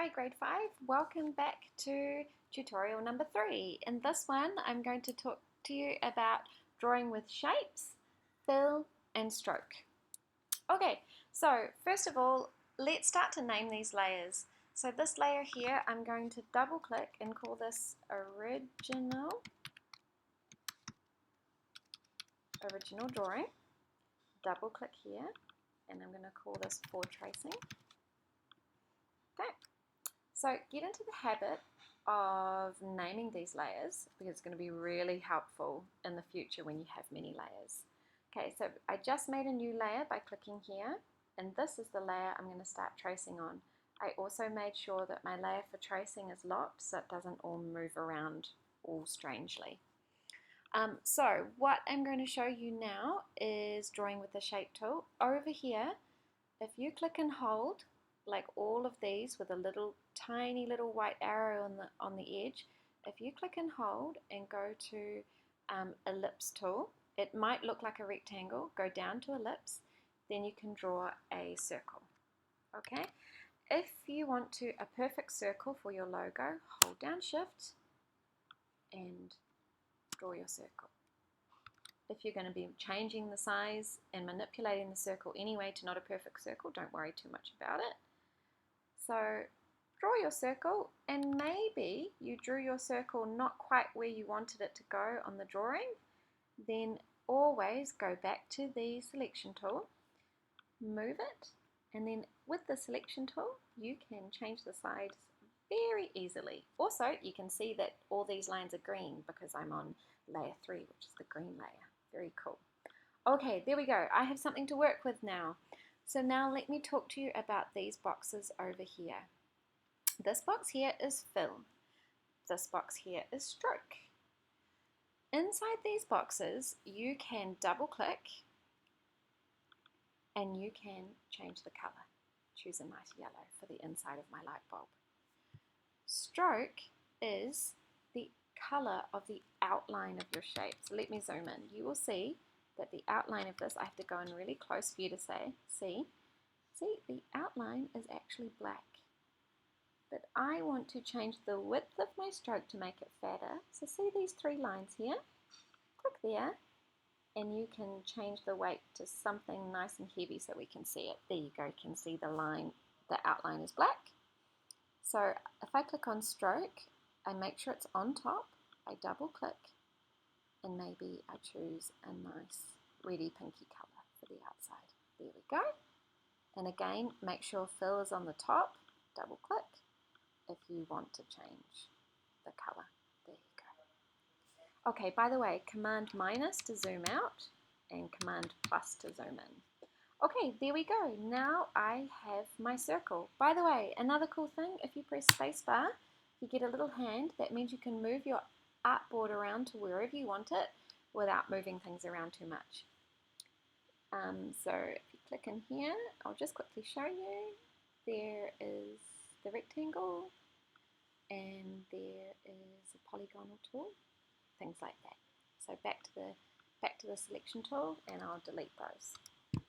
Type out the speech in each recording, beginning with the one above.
Hi grade 5, welcome back to tutorial number 3. In this one I'm going to talk to you about drawing with shapes, fill and stroke. Okay, so first of all let's start to name these layers. So this layer here I'm going to double click and call this original drawing. Double click here and I'm going to call this for tracing. Okay. So get into the habit of naming these layers because it's going to be really helpful in the future when you have many layers. Okay, so I just made a new layer by clicking here, and this is the layer I'm going to start tracing on. I also made sure that my layer for tracing is locked so it doesn't all move around all strangely. So what I'm going to show you now is drawing with the shape tool. Over here, if you click and hold, like all of these with a little tiny little white arrow on the edge, if you click and hold and go to ellipse tool, it might look like a rectangle, go down to ellipse, then you can draw a circle. Okay, if you want to a perfect circle for your logo, hold down shift and draw your circle. If you're going to be changing the size and manipulating the circle anyway to not a perfect circle, don't worry too much about it. So draw your circle, and maybe you drew your circle not quite where you wanted it to go on the drawing. Then always go back to the selection tool, move it, and then with the selection tool you can change the size very easily. Also you can see that all these lines are green because I'm on layer 3, which is the green layer. Very cool. Okay, there we go. I have something to work with now. So now let me talk to you about these boxes over here. This box here is fill. This box here is stroke. Inside these boxes you can double click and you can change the color. Choose a nice yellow for the inside of my light bulb. Stroke is the color of the outline of your shape. So let me zoom in. You will see that the outline of this, I have to go in really close for you to see the outline is actually black. But I want to change the width of my stroke to make it fatter. So see these 3 lines here? Click there and you can change the weight to something nice and heavy so we can see it. There you go, you can see the line, the outline is black. So if I click on stroke, I make sure it's on top, I double click, and maybe I choose a nice reddy pinky color for the outside. There we go. And again, make sure fill is on the top, double click if you want to change the color. There you go. Okay, by the way, command minus to zoom out and command plus to zoom in. Okay, there we go. Now I have my circle. By the way, another cool thing, if you press spacebar, you get a little hand. That means you can move your artboard around to wherever you want it without moving things around too much. So if you click in here, I'll just quickly show you. There is the rectangle and there is a polygonal tool, things like that. So back to the selection tool and I'll delete those.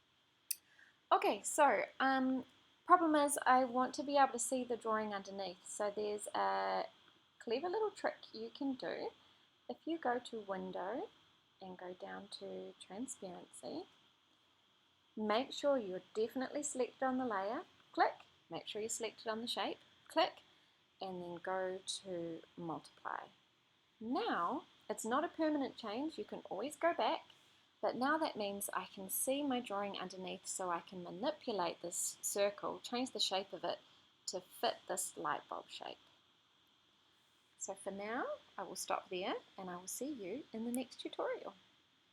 Okay, so problem is I want to be able to see the drawing underneath. So there's a clever little trick you can do. If you go to Window and go down to Transparency, make sure you're definitely selected on the layer, click, make sure you're selected on the shape, click, and then go to Multiply. Now, it's not a permanent change, you can always go back, but now that means I can see my drawing underneath so I can manipulate this circle, change the shape of it to fit this light bulb shape. So for now, I will stop there and I will see you in the next tutorial.